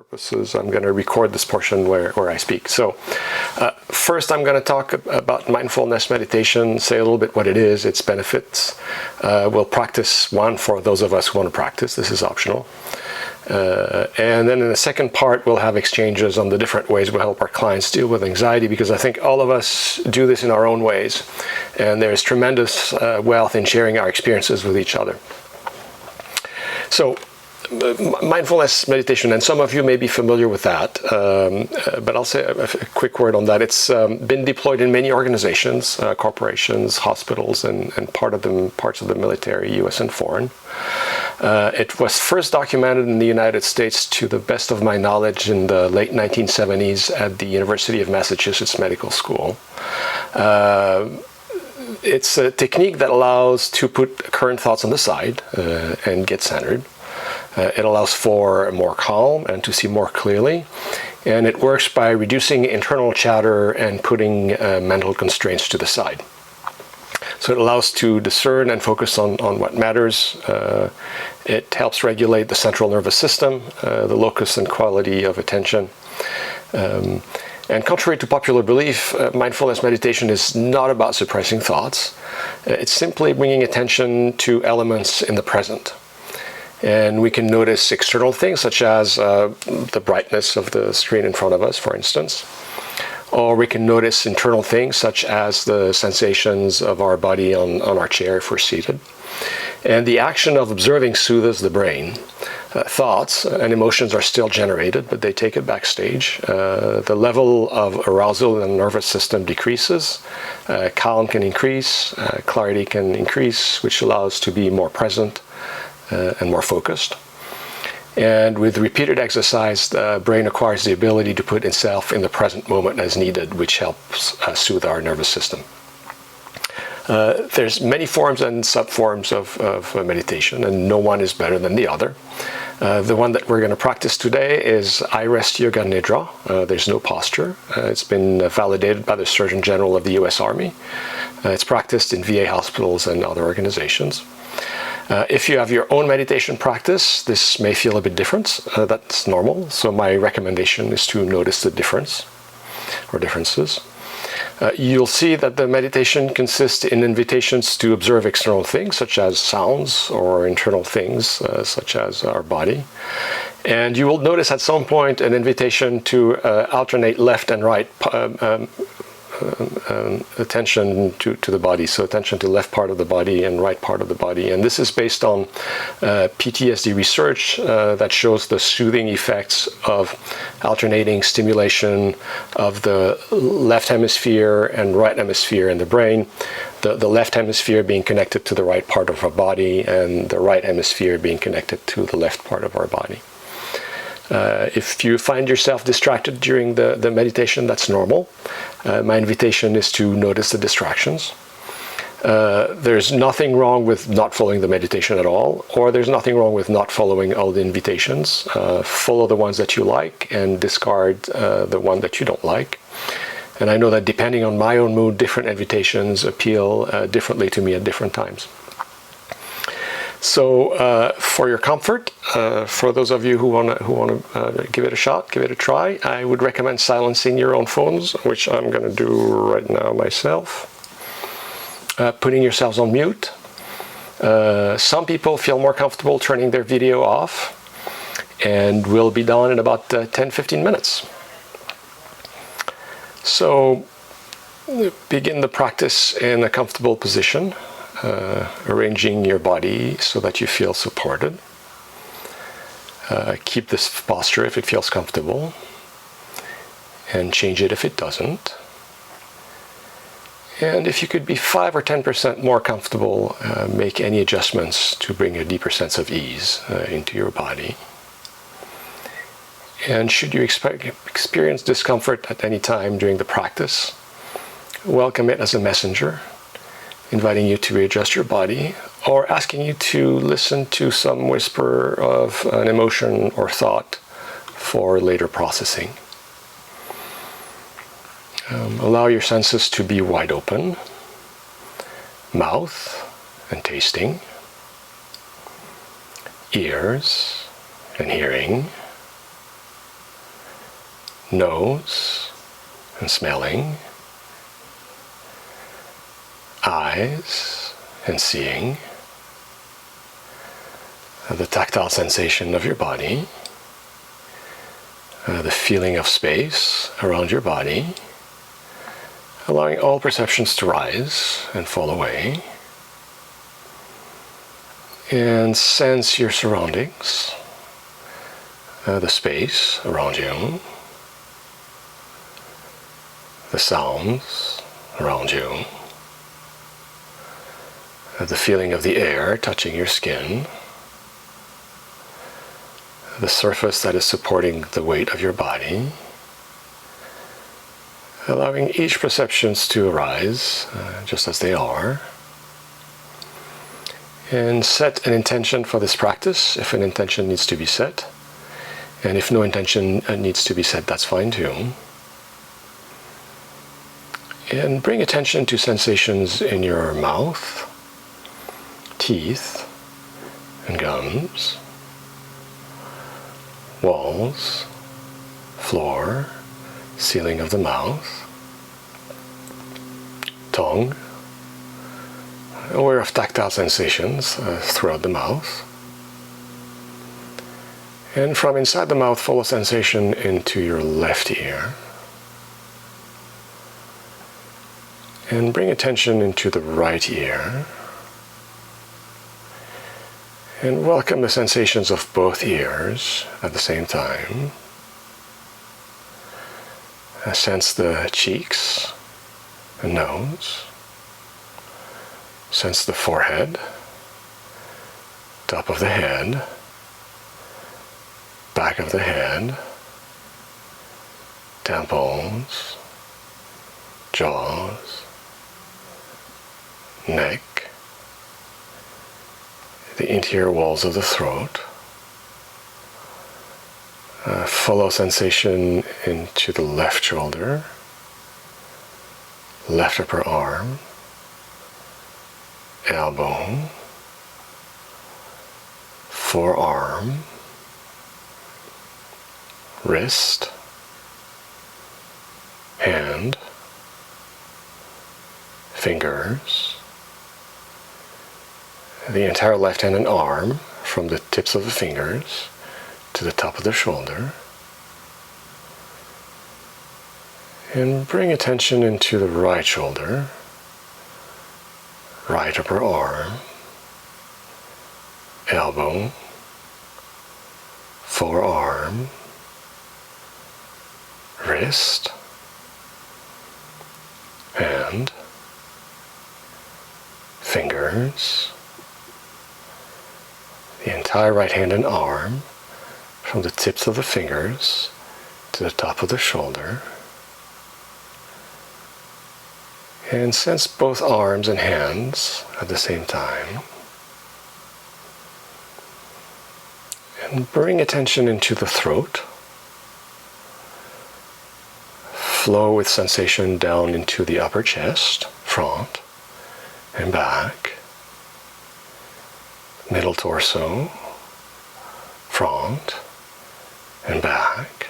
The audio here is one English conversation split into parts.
purposes, I'm going to record this portion where I speak. So first I'm going to talk about mindfulness meditation, say a little bit what it is, its benefits. We'll practice one for those of us who want to practice. This is optional. And then in the second part, we'll have exchanges on the different ways we'll help our clients deal with anxiety, because I think all of us do this in our own ways. And there's tremendous wealth in sharing our experiences with each other. So mindfulness meditation, and some of you may be familiar with that, but I'll say a quick word on that. It's been deployed in many organizations, corporations, hospitals, and parts of the military, US and foreign. It was first documented in the United States, to the best of my knowledge, in the late 1970s at the University of Massachusetts Medical School. It's a technique that allows to put current thoughts on the side and get centered. It allows for more calm and to see more clearly. And it works by reducing internal chatter and putting mental constraints to the side. So it allows to discern and focus on what matters. It helps regulate the central nervous system, the locus and quality of attention. And contrary to popular belief, mindfulness meditation is not about suppressing thoughts. It's simply bringing attention to elements in the present. And we can notice external things, such as the brightness of the screen in front of us, for instance. Or we can notice internal things, such as the sensations of our body on our chair if we're seated. And the action of observing soothes the brain. Thoughts and emotions are still generated, but they take it backstage. The level of arousal in the nervous system decreases. Calm can increase, clarity can increase, which allows to be more present and more focused. And with repeated exercise, the brain acquires the ability to put itself in the present moment as needed, which helps soothe our nervous system. There's many forms and subforms of meditation, and no one is better than the other. The one that we're going to practice today is I Rest Yoga Nidra. There's no posture. It's been validated by the Surgeon General of the US Army. It's practiced in VA hospitals and other organizations. If you have your own meditation practice, this may feel a bit different. That's normal. So my recommendation is to notice the difference or differences. You'll see that the meditation consists in invitations to observe external things, such as sounds, or internal things, such as our body. And you will notice at some point an invitation to alternate left and right attention to the body, so attention to left part of the body and right part of the body. And this is based on PTSD research that shows the soothing effects of alternating stimulation of the left hemisphere and right hemisphere in the brain, the left hemisphere being connected to the right part of our body and the right hemisphere being connected to the left part of our body. If you find yourself distracted during the meditation, that's normal. My invitation is to notice the distractions. There's nothing wrong with not following the meditation at all, or there's nothing wrong with not following all the invitations. Follow the ones that you like and discard the one that you don't like. And I know that depending on my own mood, different invitations appeal differently to me at different times. So for your comfort, for those of you who want to give it a shot, give it a try, I would recommend silencing your own phones, which I'm going to do right now myself. Putting yourselves on mute. Some people feel more comfortable turning their video off, and we'll be done in about 10-15 minutes. So begin the practice in a comfortable position. Arranging your body so that you feel supported. Keep this posture if it feels comfortable, and change it if it doesn't. And if you could be 5 or 10% more comfortable, make any adjustments to bring a deeper sense of ease into your body. And should you experience discomfort at any time during the practice, welcome it as a messenger, inviting you to readjust your body, or asking you to listen to some whisper of an emotion or thought for later processing. Allow your senses to be wide open, mouth and tasting, ears and hearing, nose and smelling, eyes and seeing, the tactile sensation of your body, the feeling of space around your body, allowing all perceptions to rise and fall away, and sense your surroundings, the space around you, the sounds around you, the feeling of the air touching your skin, the surface that is supporting the weight of your body, allowing each perceptions to arise just as they are. And set an intention for this practice if an intention needs to be set. And if no intention needs to be set, that's fine too. And bring attention to sensations in your mouth, teeth, and gums, walls, floor, ceiling of the mouth, tongue, aware of tactile sensations throughout the mouth. And from inside the mouth, follow sensation into your left ear. And bring attention into the right ear. And welcome the sensations of both ears at the same time. Sense the cheeks and nose. Sense the forehead, top of the head, back of the head, temples, jaws, neck, the interior walls of the throat. Follow sensation into the left shoulder, left upper arm, elbow, forearm, wrist, hand, fingers, the entire left hand and arm from the tips of the fingers to the top of the shoulder. And bring attention into the right shoulder, right upper arm, elbow, forearm, wrist, hand, fingers, the entire right hand and arm from the tips of the fingers to the top of the shoulder. And sense both arms and hands at the same time. And bring attention into the throat. Flow with sensation down into the upper chest, front and back. Middle torso, front and back.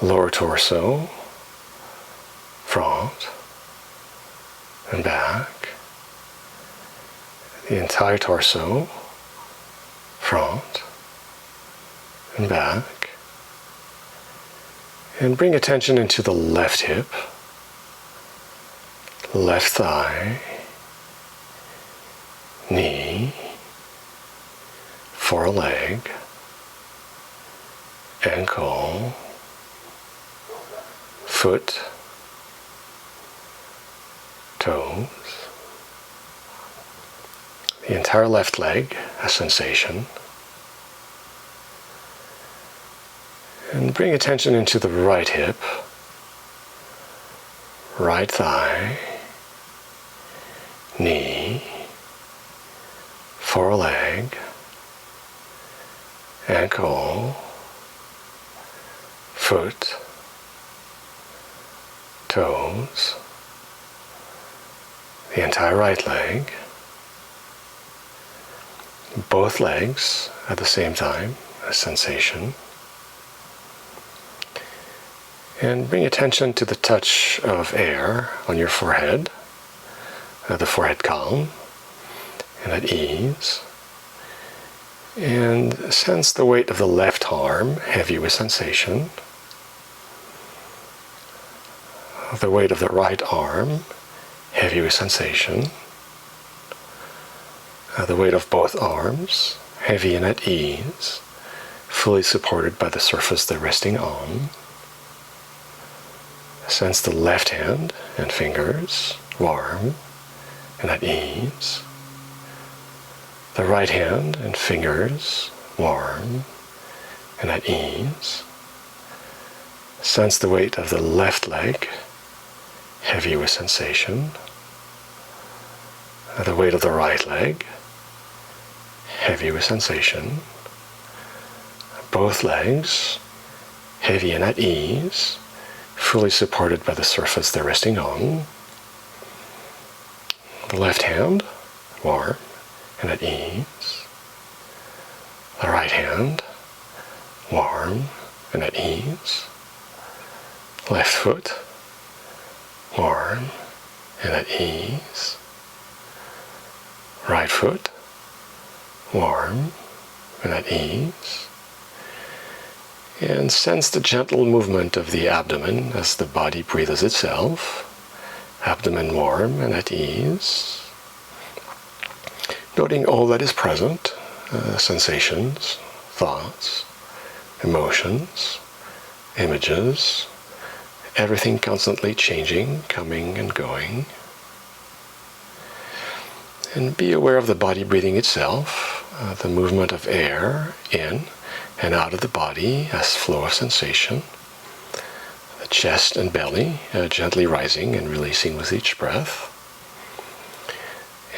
Lower torso, front and back, the entire torso, front and back, and bring attention into the left hip, left thigh, knee, foreleg, ankle, foot, toes, the entire left leg, a sensation. And bring attention into the right hip, right thigh, knee, foreleg, ankle, foot, toes, the entire right leg, both legs at the same time, a sensation. And bring attention to the touch of air on your forehead, the forehead calm and at ease. And sense the weight of the left arm, heavy with sensation. The weight of the right arm, heavy with sensation. The weight of both arms, heavy and at ease, fully supported by the surface they're resting on. Sense the left hand and fingers, warm and at ease. The right hand and fingers, warm and at ease. Sense the weight of the left leg, heavy with sensation. The weight of the right leg, heavy with sensation. Both legs, heavy and at ease, fully supported by the surface they're resting on. The left hand, warm and at ease. The right hand, warm and at ease. Left foot, warm and at ease. Right foot, warm and at ease. And sense the gentle movement of the abdomen as the body breathes itself. Abdomen warm and at ease. Noting all that is present, sensations, thoughts, emotions, images, everything constantly changing, coming and going. And be aware of the body breathing itself, the movement of air in and out of the body as flow of sensation. The chest and belly gently rising and releasing with each breath.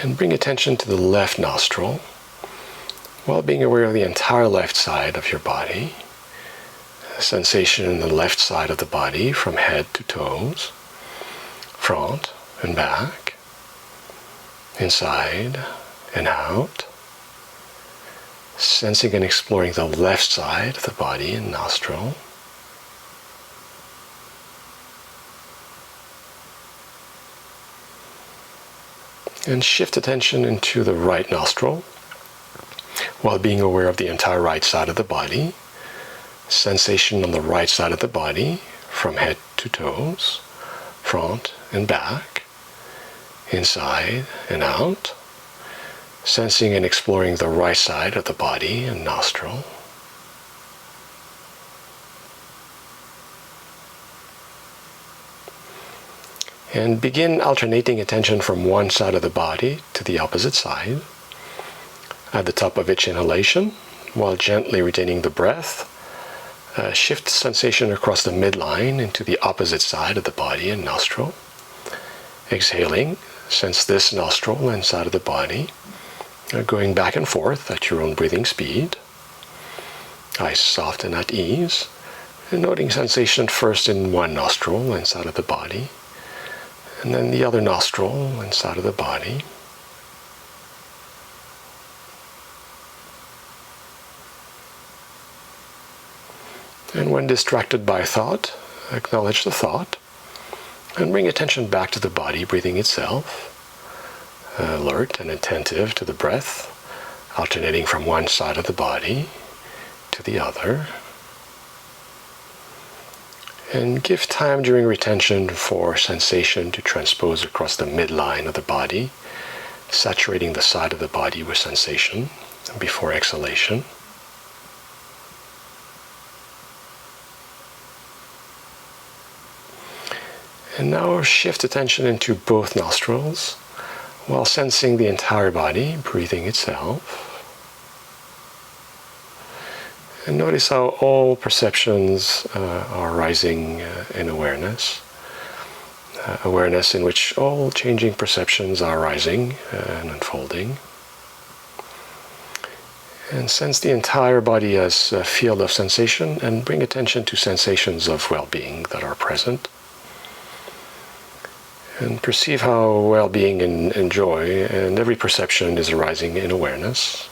And bring attention to the left nostril while being aware of the entire left side of your body. Sensation in the left side of the body from head to toes, front and back, inside and out. Sensing and exploring the left side of the body and nostril. And shift attention into the right nostril while being aware of the entire right side of the body. Sensation on the right side of the body from head to toes, front and back, inside and out. Sensing and exploring the right side of the body and nostril. And begin alternating attention from one side of the body to the opposite side. At the top of each inhalation, while gently retaining the breath, shift sensation across the midline into the opposite side of the body and nostril. Exhaling, sense this nostril and side of the body, going back and forth at your own breathing speed. Eyes soft and at ease, and noting sensation first in one nostril and side of the body, and then the other nostril and side of the body. And when distracted by thought, acknowledge the thought and bring attention back to the body breathing itself, alert and attentive to the breath, alternating from one side of the body to the other. And give time during retention for sensation to transpose across the midline of the body, saturating the side of the body with sensation before exhalation. And now shift attention into both nostrils while sensing the entire body breathing itself. And notice how all perceptions are rising in awareness. Awareness in which all changing perceptions are rising and unfolding. And sense the entire body as a field of sensation and bring attention to sensations of well-being that are present. And perceive how well-being and joy and every perception is arising in awareness.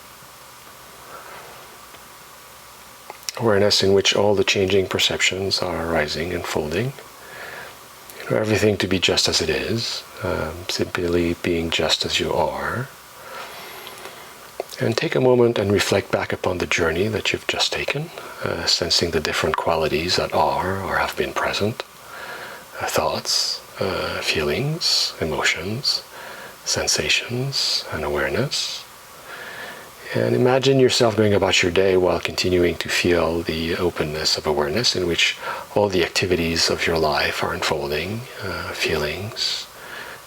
Awareness in which all the changing perceptions are arising and folding. Everything to be just as it is, simply being just as you are. And take a moment and reflect back upon the journey that you've just taken, sensing the different qualities that are or have been present, thoughts, feelings, emotions, sensations, and awareness. And imagine yourself going about your day while continuing to feel the openness of awareness in which all the activities of your life are unfolding, feelings,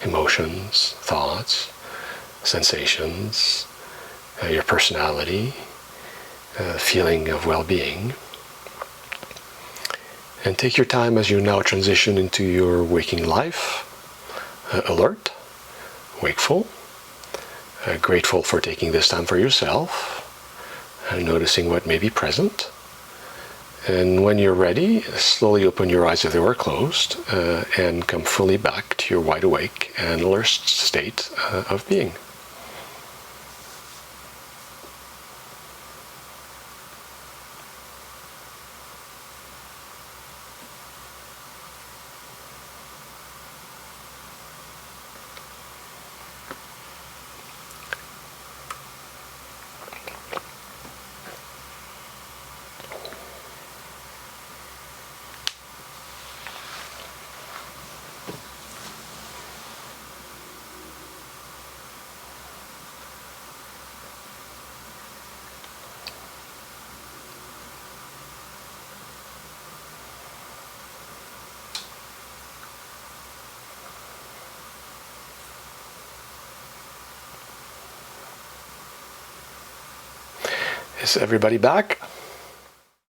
emotions, thoughts, sensations, your personality, feeling of well-being. And take your time as you now transition into your waking life, alert, wakeful, grateful for taking this time for yourself, noticing what may be present. And when you're ready, slowly open your eyes if they were closed, and come fully back to your wide awake and alert state of being. Is everybody back?